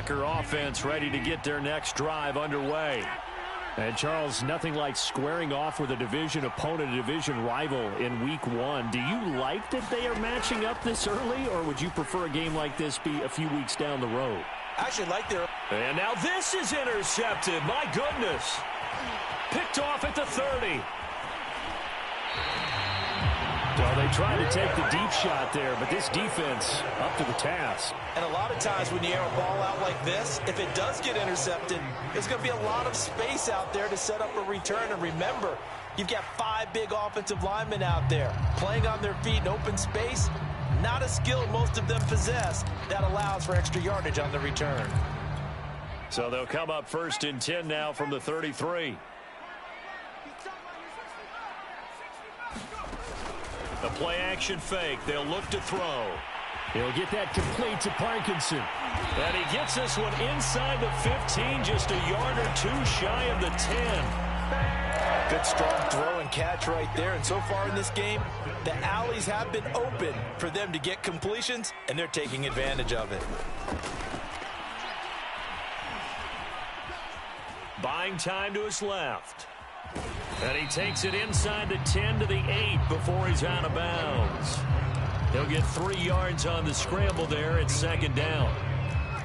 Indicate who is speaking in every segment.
Speaker 1: Packer offense ready to get their next drive underway. And, Charles, nothing like squaring off with a division opponent, a division rival in Week 1. Do you like that they are matching up this early, or would you prefer a game like this be a few weeks down the road?
Speaker 2: I actually like their...
Speaker 1: And now this is intercepted. My goodness. Picked off at the 30. Well, they tried to take the deep shot there, but this defense up to the task.
Speaker 2: And a lot of times when you air a ball out like this, if it does get intercepted, there's going to be a lot of space out there to set up a return. And remember, you've got 5 big offensive linemen out there playing on their feet in open space. Not a skill most of them possess that allows for extra yardage on the return.
Speaker 1: So they'll come up 1st and 10 now from the 33. The play action fake. They'll look to throw. He'll get that complete to Parkinson. And he gets this one inside the 15, just a yard or 2 shy of the 10.
Speaker 2: Good strong throw and catch right there. And so far in this game, the alleys have been open for them to get completions, and they're taking advantage of it.
Speaker 1: Buying time to his left. And he takes it inside the 10 to the 8 before he's out of bounds. He'll get 3 yards on the scramble there at 2nd down.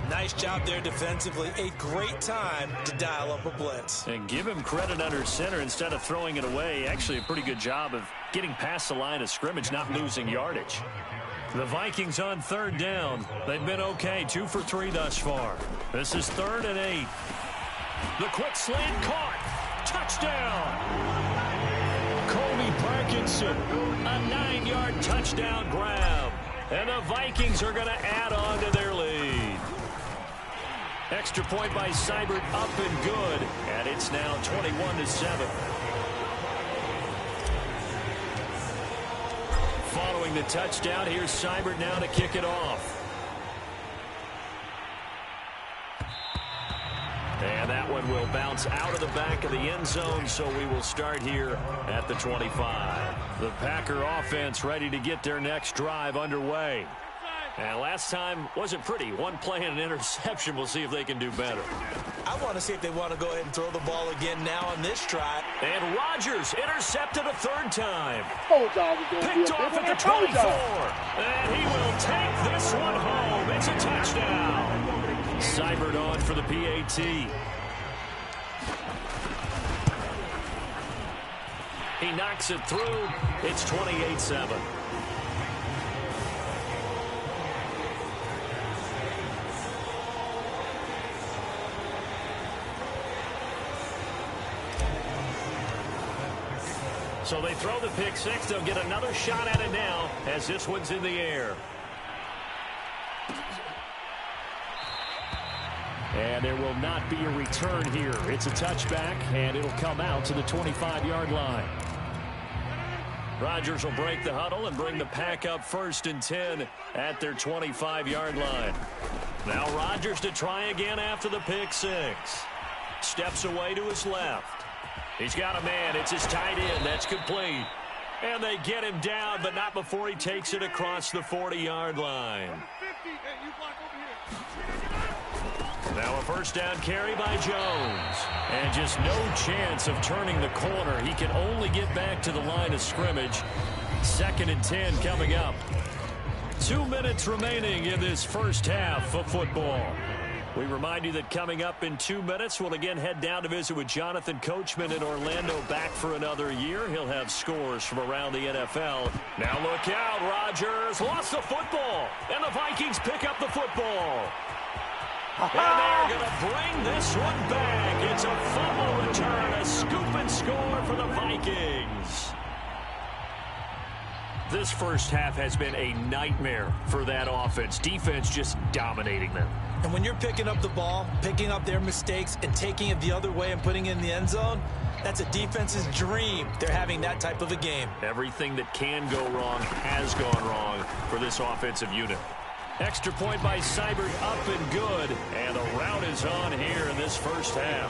Speaker 2: Nice job there defensively. A great time to dial up a blitz.
Speaker 1: And give him credit under center instead of throwing it away. Actually, a pretty good job of getting past the line of scrimmage, not losing yardage. The Vikings on 3rd down. They've been okay, 2 for 3 thus far. This is 3rd and 8. The quick slant caught. Touchdown! Colby Parkinson, a 9-yard touchdown grab. And the Vikings are going to add on to their lead. Extra point by Seibert up and good. And it's now 21-7. Following the touchdown, here's Seibert now to kick it off. And that one will bounce out of the back of the end zone, so we will start here at the 25. The Packer offense ready to get their next drive underway. And last time wasn't pretty. 1 play and an interception. We'll see if they can do better.
Speaker 2: I want to see if they want to go ahead and throw the ball again now on this try.
Speaker 1: And Rodgers intercepted a 3rd time.
Speaker 3: Picked
Speaker 1: off at the 24. And he will take this one home. It's a touchdown. Seibert on for the PAT. He knocks it through. It's 28-7. So they throw the pick 6. They'll get another shot at it now as this one's in the air. And there will not be a return here. It's a touchback, and it'll come out to the 25-yard line. Rodgers will break the huddle and bring the Pack up 1st and 10 at their 25-yard line. Now Rodgers to try again after the pick 6. Steps away to his left. He's got a man. It's his tight end. That's complete. And they get him down, but not before he takes it across the 40-yard line. Now a 1st down carry by Jones. And just no chance of turning the corner. He can only get back to the line of scrimmage. 2nd and 10 coming up. 2 minutes remaining in this first half of football. We remind you that coming up in 2 minutes, we'll again head down to visit with Jonathan Coachman in Orlando, back for another year. He'll have scores from around the NFL. Now look out, Rodgers lost the football, and the Vikings pick up the football. And they're going to bring this one back. It's a fumble return, a scoop and score for the Vikings. This first half has been a nightmare for that offense. Defense just dominating them.
Speaker 2: And when you're picking up the ball, picking up their mistakes, and taking it the other way and putting it in the end zone, that's a defense's dream. They're having that type of a game.
Speaker 1: Everything that can go wrong has gone wrong for this offensive unit. Extra point by Seibert, up and good. And the route is on here in this first half.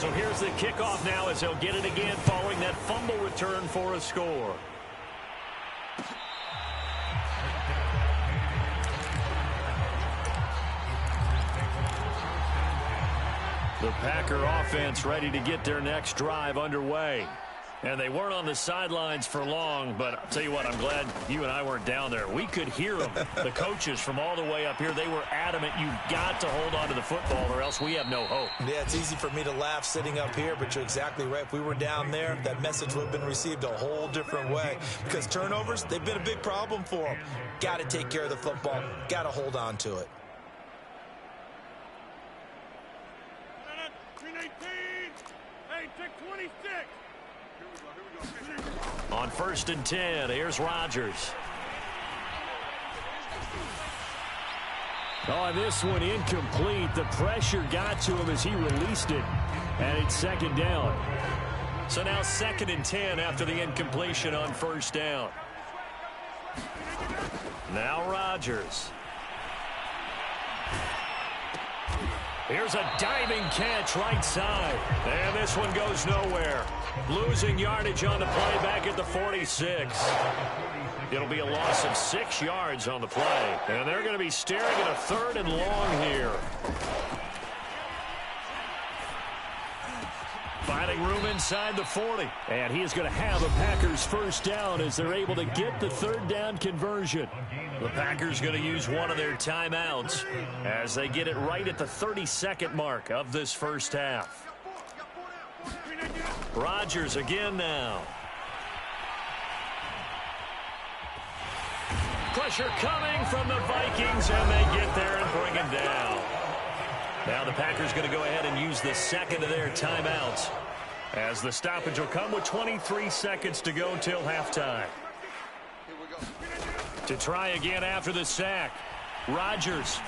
Speaker 1: So here Here's the kickoff now as he'll get it again following that fumble return for a score. The Packer offense ready to get their next drive underway. And they weren't on the sidelines for long, but I'll tell you what, I'm glad you and I weren't down there. We could hear them. The coaches from all the way up here, they were adamant, you've got to hold on to the football or else we have no hope.
Speaker 2: Yeah, it's easy for me to laugh sitting up here, but you're exactly right. If we were down there, that message would have been received a whole different way. Because turnovers, they've been a big problem for them. Got to take care of the football. Got to hold on to it.
Speaker 1: On 1st and 10, here's Rodgers. Oh, this one incomplete. The pressure got to him as he released it. And it's 2nd down. So now 2nd and 10 after the incompletion on 1st down. Now Rodgers. Here's a diving catch right side. And this one goes nowhere. Losing yardage on the play back at the 46. It'll be a loss of 6 yards on the play. And they're going to be staring at a 3rd and long here. Finding room inside the 40. And he is going to have a Packers 1st down as they're able to get the 3rd down conversion. The Packers going to use one of their timeouts as they get it right at the 32nd mark of this 1st half. Rodgers again now. Pressure coming from the Vikings, and they get there and bring him down. Now the Packers going to go ahead and use the 2nd of their timeouts as the stoppage will come with 23 seconds to go till halftime. To try again after the sack. Rodgers.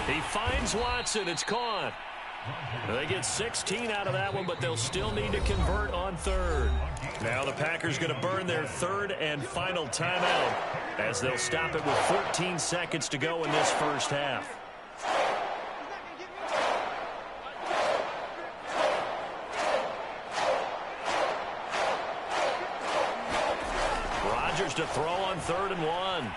Speaker 1: He finds Watson. It's caught. They get 16 out of that one, but they'll still need to convert on 3rd. Now the Packers going to burn their 3rd and final timeout as they'll stop it with 14 seconds to go in this 1st half. Rodgers to throw on 3rd and 1.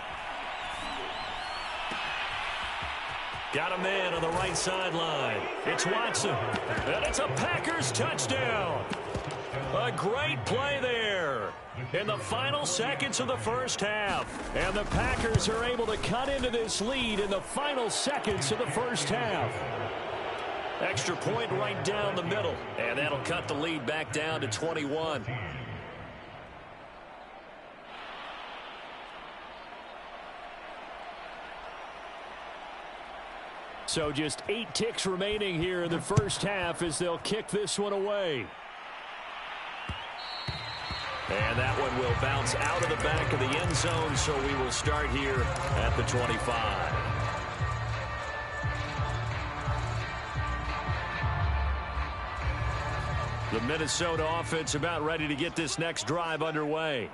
Speaker 1: Got a man on the right sideline. It's Watson. And it's a Packers touchdown. A great play there in the final seconds of the 1st half. And the Packers are able to cut into this lead in the final seconds of the 1st half. Extra point right down the middle. And that'll cut the lead back down to 21. So just 8 ticks remaining here in the 1st half as they'll kick this one away. And that one will bounce out of the back of the end zone, so we will start here at the 25. The Minnesota offense about ready to get this next drive underway.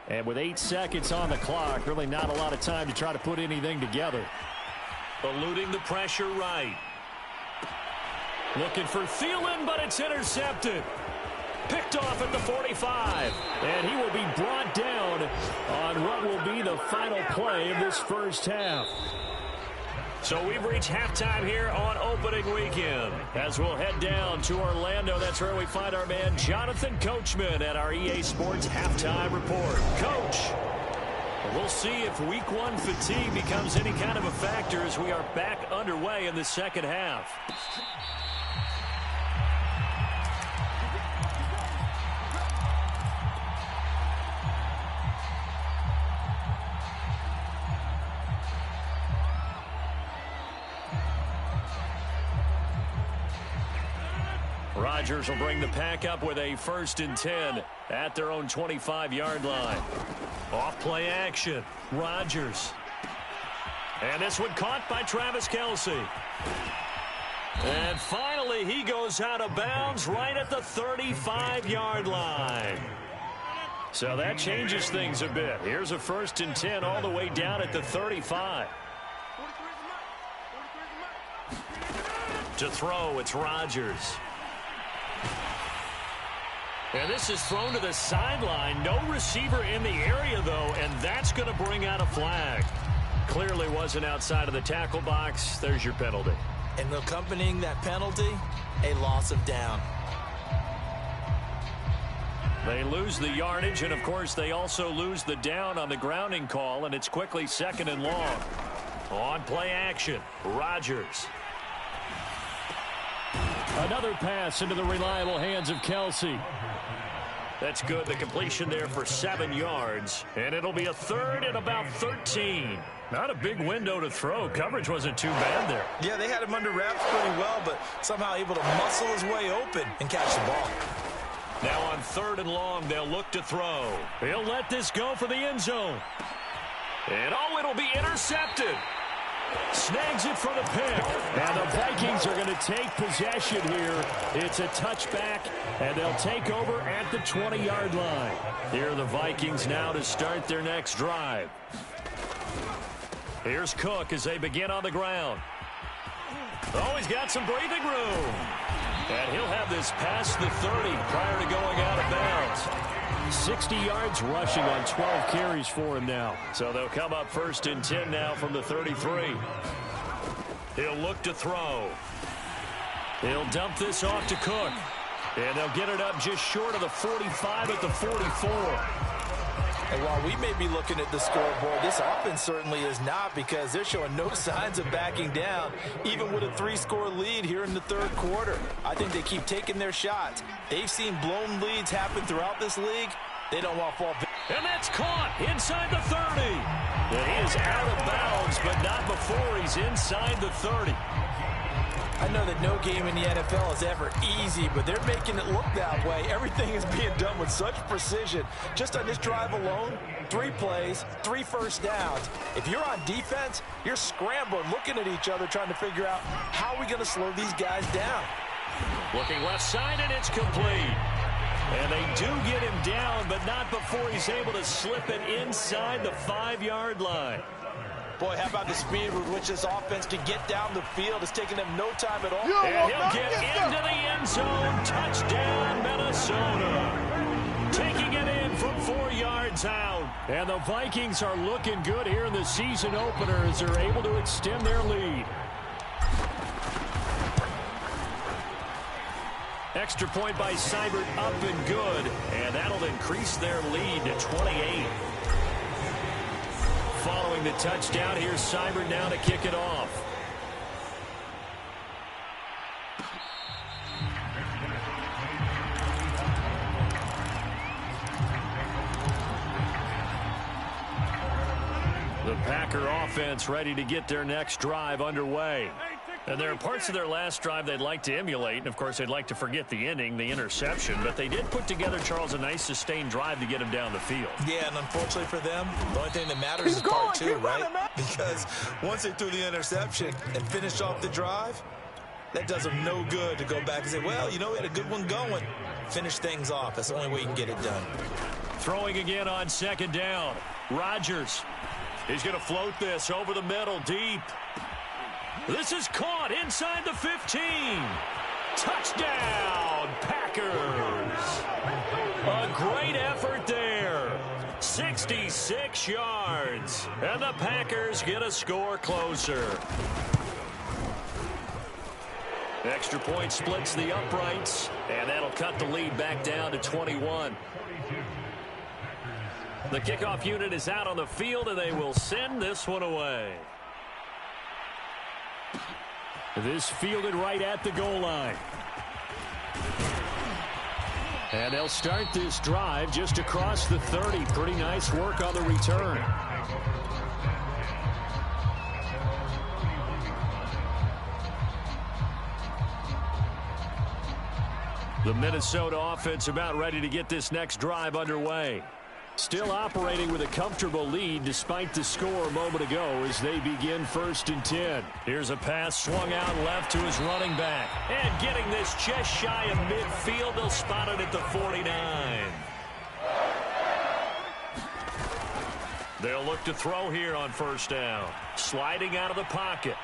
Speaker 1: And with 8 seconds on the clock, really not a lot of time to try to put anything together. Eluding the pressure right. Looking for Thielen, but it's intercepted. Picked off at the 45. And he will be brought down on what will be the final play of this 1st half. So we've reached halftime here on opening weekend. As we'll head down to Orlando, that's where we find our man Jonathan Coachman at our EA Sports Halftime Report. Coach, we'll see if Week 1 fatigue becomes any kind of a factor as we are back underway in the 2nd half. Rodgers will bring the Pack up with a 1st and 10 at their own 25-yard line. Off play action. Rodgers. And this one caught by Travis Kelce. And finally, he goes out of bounds right at the 35-yard line. So that changes things a bit. Here's a 1st and 10 all the way down at the 35. To throw, it's Rodgers. And this is thrown to the sideline. No receiver in the area, though, and that's going to bring out a flag. Clearly wasn't outside of the tackle box. There's your penalty.
Speaker 2: And accompanying that penalty, a loss of down.
Speaker 1: They lose the yardage, and, of course, they also lose the down on the grounding call, and it's quickly 2nd and long. On play action, Rodgers. Another pass into the reliable hands of Kelsey. That's good. The completion there for 7 yards. And it'll be a 3rd and about 13. Not a big window to throw. Coverage wasn't too bad there.
Speaker 2: Yeah, they had him under wraps pretty well, but somehow able to muscle his way open and catch the ball.
Speaker 1: Now on 3rd and long, they'll look to throw. He'll let this go for the end zone. And, oh, it'll be intercepted. Snags it for the pick. And the Vikings are going to take possession here. It's a touchback, and they'll take over at the 20-yard line. Here are the Vikings now to start their next drive. Here's Cook as they begin on the ground. Oh, he's got some breathing room. And he'll have this past the 30 prior to going out of bounds. 60 yards rushing on 12 carries for him now. So they'll come up 1st and 10 now from the 33. He'll look to throw. He'll dump this off to Cook. And they'll get it up just short of the 45 at the 44.
Speaker 2: And while we may be looking at the scoreboard, this offense certainly is not, because they're showing no signs of backing down, even with a 3-score lead here in the 3rd quarter. I think they keep taking their shots. They've seen blown leads happen throughout this league. They don't want to fall.
Speaker 1: And that's caught inside the 30. And he is out of bounds, but not before he's inside the 30.
Speaker 2: I know that no game in the NFL is ever easy, but they're making it look that way. Everything is being done with such precision. Just on this drive alone, 3 plays, 3 first downs. If you're on defense, you're scrambling, looking at each other, trying to figure out how are we going to slow these guys down.
Speaker 1: Looking left side, and it's complete. And they do get him down, but not before he's able to slip it inside the 5-yard line.
Speaker 2: Boy, how about the speed with which this offense can get down the field? It's taking them no time at all.
Speaker 1: And he'll get into the end zone. Touchdown, Minnesota. Taking it in from 4 yards out. And the Vikings are looking good here in the season opener as they're able to extend their lead. Extra point by Seibert, up and good. And that'll increase their lead to 28. Following the touchdown, here's Seibert now to kick it off. The Packer offense ready to get their next drive underway. And there are parts of their last drive they'd like to emulate. And, of course, they'd like to forget the ending, the interception. But they did put together, Charles, a nice sustained drive to get him down the field.
Speaker 2: Yeah, and unfortunately for them, the only thing that matters is part 2, right? Because once they threw the interception and finished off the drive, that does them no good to go back and say, well, you know, we had a good one going. Finish things off. That's the only way you can get it done.
Speaker 1: Throwing again on 2nd down. Rodgers. He's going to float this over the middle, deep. This is caught inside the 15. Touchdown, Packers. A great effort there. 66 yards. And the Packers get a score closer. Extra point splits the uprights. And that'll cut the lead back down to 21. The kickoff unit is out on the field, and they will send this one away. This fielded right at the goal line. And they'll start this drive just across the 30. Pretty nice work on the return. The Minnesota offense about ready to get this next drive underway. Still operating with a comfortable lead despite the score a moment ago as they begin 1st and 10. Here's a pass swung out left to his running back. And getting this just shy of midfield, they'll spot it at the 49. They'll look to throw here on 1st down. Sliding out of the pocket.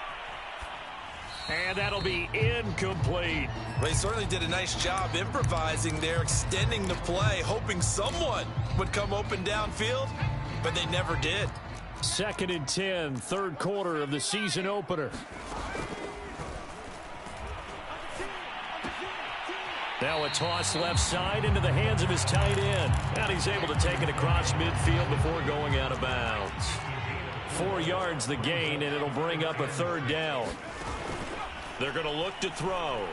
Speaker 1: And that'll be incomplete.
Speaker 2: Well, he certainly did a nice job improvising there, extending the play, hoping someone would come open downfield, but they never did.
Speaker 1: 2nd and 10, third quarter of the season opener. Now a toss left side into the hands of his tight end. And he's able to take it across midfield before going out of bounds. 4 yards the gain, and it'll bring up a 3rd down. They're going to look to throw.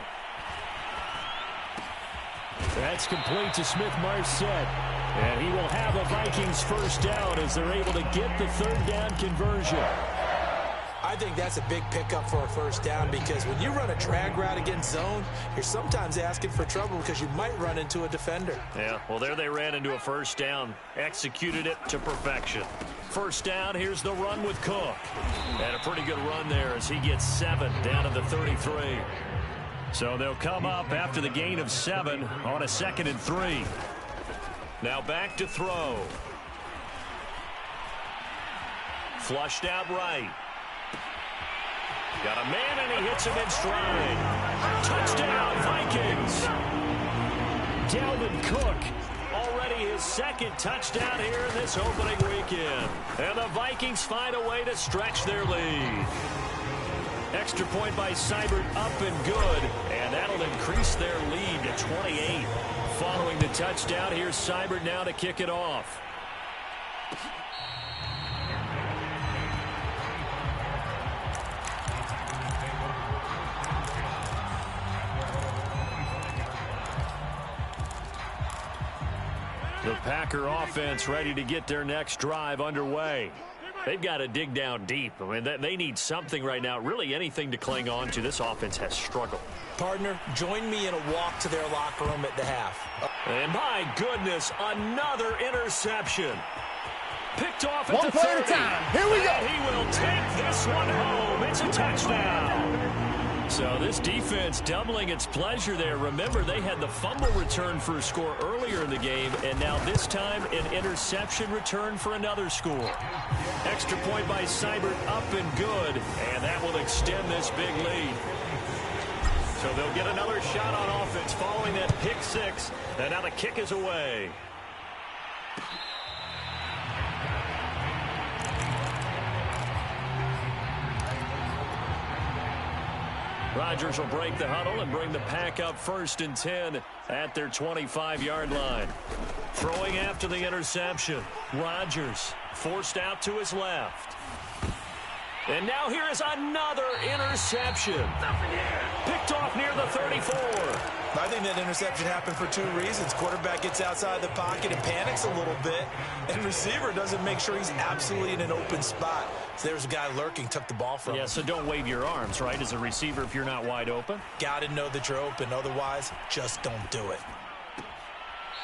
Speaker 1: That's complete to Smith-Marset. And he will have a Vikings 1st down as they're able to get the 3rd down conversion.
Speaker 2: I think that's a big pickup for a 1st down because when you run a drag route against zone, you're sometimes asking for trouble because you might run into a defender.
Speaker 1: Yeah, well, there they ran into a 1st down. Executed it to perfection. 1st down, here's the run with Cook. And a pretty good run there as he gets 7 down to the 33. So they'll come up after the gain of 7 on a 2nd and 3. Now back to throw. Flushed out right. Got a man, and he hits him in stride. Touchdown, Vikings. Dalvin Cook, already his 2nd touchdown here in this opening weekend. And the Vikings find a way to stretch their lead. Extra point by Seibert, up and good. And that'll increase their lead to 28. Following the touchdown, here's Seibert now to kick it off. The Packer offense ready to get their next drive underway. They've got to dig down deep. I mean, they need something right now, really anything to cling on to. This offense has struggled.
Speaker 2: Partner, join me in a walk to their locker room at the half.
Speaker 1: And my goodness, another interception. Picked off at
Speaker 3: One
Speaker 1: the
Speaker 3: play
Speaker 1: 30.
Speaker 3: at a time. Here we go.
Speaker 1: And he will take this one home. It's a touchdown. So this defense doubling its pleasure there. Remember, they had the fumble return for a score earlier in the game, and now this time an interception return for another score. Extra point by Seibert, up and good, and that will extend this big lead. So they'll get another shot on offense following that pick 6, and now the kick is away. Rodgers will break the huddle and bring the Pack up 1st and 10 at their 25-yard line. Throwing after the interception. Rodgers forced out to his left. And now here is another interception. Picked off near the 34.
Speaker 2: I think that interception happened for 2 reasons. Quarterback gets outside the pocket and panics a little bit, and receiver doesn't make sure he's absolutely in an open spot. So there's a guy lurking, took the ball from him.
Speaker 1: Yeah, so don't wave your arms, right, as a receiver if you're not wide open.
Speaker 2: Got to know that you're open. Otherwise, just don't do it.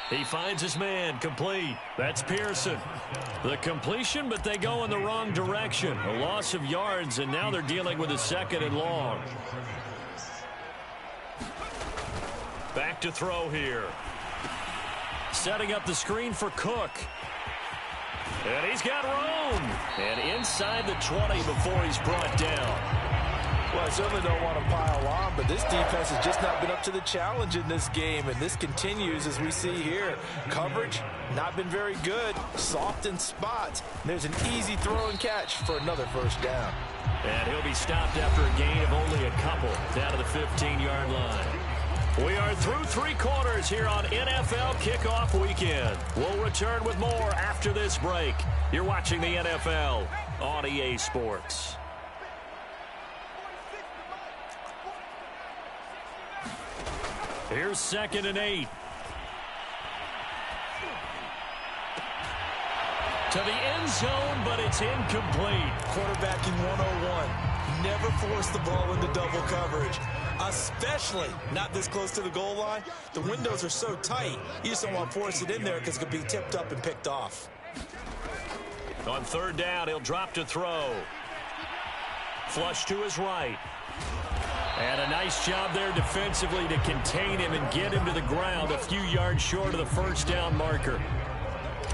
Speaker 1: He finds his man, complete. That's Pearson. The completion, but they go in the wrong direction. A loss of yards, and now they're dealing with a 2nd and long. Back to throw here. Setting up the screen for Cook. And he's got room. And inside the 20 before he's brought down.
Speaker 2: Well, I certainly don't want to pile on, but this defense has just not been up to the challenge in this game, and this continues as we see here. Coverage, not been very good. Soft in spots. There's an easy throw and catch for another 1st down.
Speaker 1: And he'll be stopped after a gain of only a couple down to the 15-yard line. We are through 3 quarters here on NFL Kickoff Weekend. We'll return with more after this break. You're watching the NFL on EA Sports. Here's 2nd and 8. To the end zone, but it's incomplete.
Speaker 2: Quarterbacking 101. Never force the ball into double coverage, especially not this close to the goal line. The windows are so tight, you just don't want to force it in there because it could be tipped up and picked off.
Speaker 1: On 3rd down, he'll drop to throw. Flush to his right. And a nice job there defensively to contain him and get him to the ground a few yards short of the 1st down marker.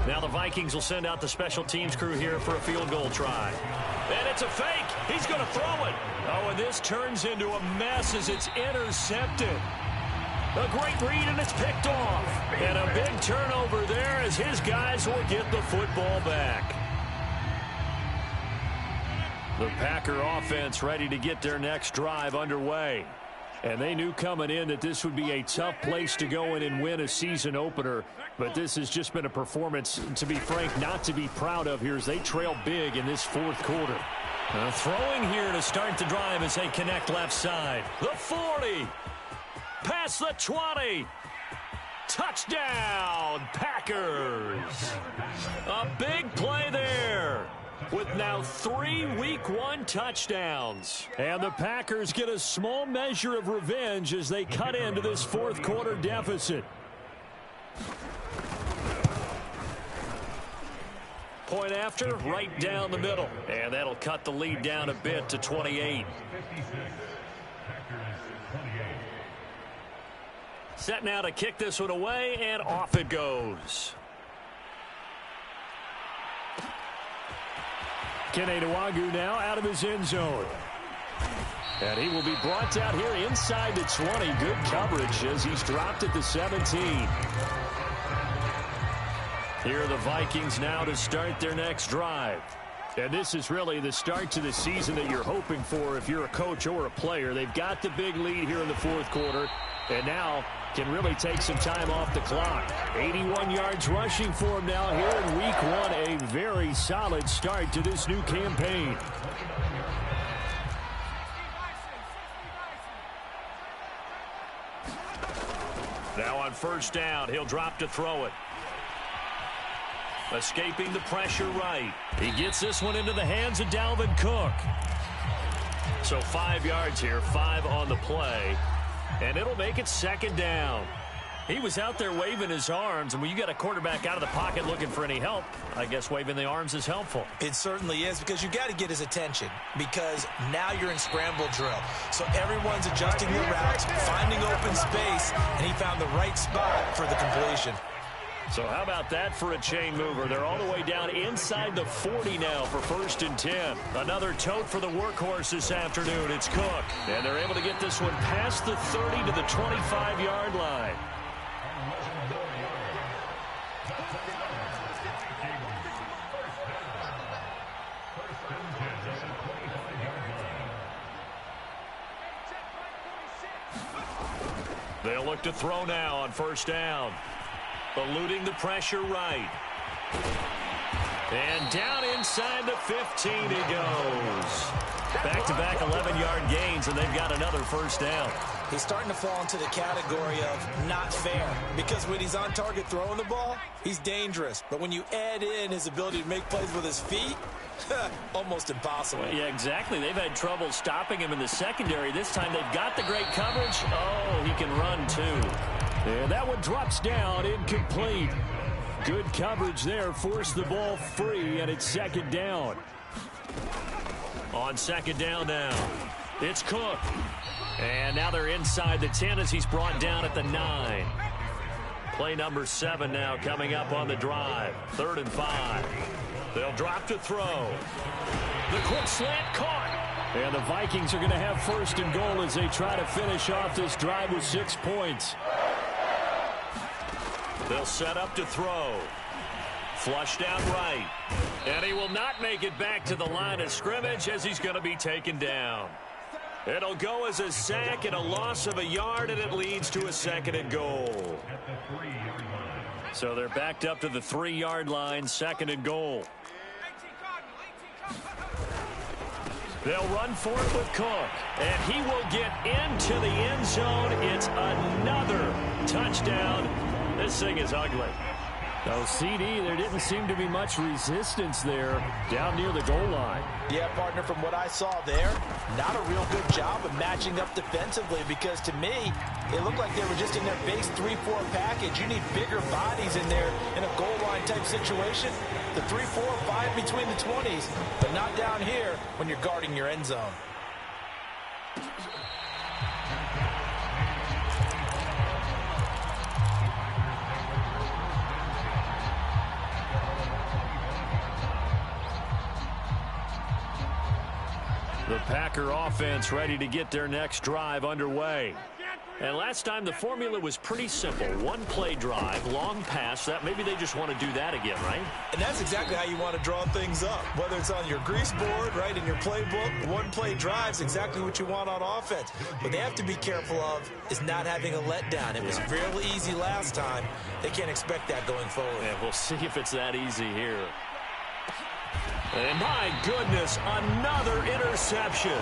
Speaker 1: Now the Vikings will send out the special teams crew here for a field goal try. And it's a fake. He's going to throw it. Oh, and this turns into a mess as it's intercepted. A great read, and it's picked off. And a big turnover there as his guys will get the football back. The Packer offense ready to get their next drive underway. And they knew coming in that this would be a tough place to go in and win a season opener. But this has just been a performance, to be frank, not to be proud of here as they trail big in this fourth quarter. Throwing here to start the drive as they connect left side. The 40. Past the 20. Touchdown, Packers. A big play there, with now 3 Week 1 touchdowns. And the Packers get a small measure of revenge as they cut into this fourth quarter deficit. Point after, right down the middle. And that'll cut the lead down a bit to 28. Set now to kick this one away, and off it goes. Kene Nwangwu now out of his end zone. And he will be brought down here inside the 20. Good coverage as he's dropped at the 17. Here are the Vikings now to start their next drive. And this is really the start to the season that you're hoping for if you're a coach or a player. They've got the big lead here in the fourth quarter, and now can really take some time off the clock. 81 yards rushing for him now here in Week 1. A very solid start to this new campaign. Now on first down, he'll drop to throw it. Escaping the pressure right. He gets this one into the hands of Dalvin Cook. So 5 yards here, 5 on the play. And it'll make it second down. He was out there waving his arms, and when you got a quarterback out of the pocket looking for any help, I guess waving the arms is helpful.
Speaker 2: It certainly is, because you got to get his attention, because now you're in scramble drill. So everyone's adjusting the routes, finding open space, and he found the right spot for the completion.
Speaker 1: So how about that for a chain mover? They're all the way down inside the 40 now for 1st and 10. Another tote for the workhorse this afternoon. It's Cook. And they're able to get this one past the 30 to the 25-yard line. They'll look to throw now on first down. Eluding the pressure right. And down inside the 15 he goes. Back-to-back 11-yard gains, and they've got another first down.
Speaker 2: He's starting to fall into the category of not fair, because when he's on target throwing the ball, he's dangerous. But when you add in his ability to make plays with his feet, almost impossible.
Speaker 1: Yeah, exactly. They've had trouble stopping him in the secondary. This time they've got the great coverage. Oh, he can run too. And that one drops down, incomplete. Good coverage there, forced the ball free, and it's second down. On second down now, it's Cook. And now they're inside the 10 as he's brought down at the 9. Play number 7 now coming up on the drive. 3rd and 5. They'll drop to throw. The quick slant caught. And the Vikings are going to have 1st and goal as they try to finish off this drive with 6 points. They'll set up to throw. Flushed out right. And he will not make it back to the line of scrimmage as he's going to be taken down. It'll go as a sack and a loss of a yard, and it leads to a 2nd and goal. So they're backed up to the 3-yard line, 2nd and goal. They'll run for it with Cook, and he will get into the end zone. It's another touchdown. This thing is ugly. Oh, CD, there didn't seem to be much resistance there down near the goal line.
Speaker 2: Yeah, partner, from what I saw there, not a real good job of matching up defensively, because to me, it looked like they were just in their base 3-4 package. You need bigger bodies in there in a goal line type situation. The 3-4-5 between the 20s, but not down here when you're guarding your end zone.
Speaker 1: The Packer offense ready to get their next drive underway. And last time the formula was pretty simple. One-play drive, long pass. That maybe they just want to do that again, right?
Speaker 2: And that's exactly how you want to draw things up. Whether it's on your grease board, right, in your playbook, one-play drive's exactly what you want on offense. What they have to be careful of is not having a letdown. It was real easy last time. They can't expect that going forward.
Speaker 1: Yeah, we'll see if it's that easy here. And my goodness, another interception.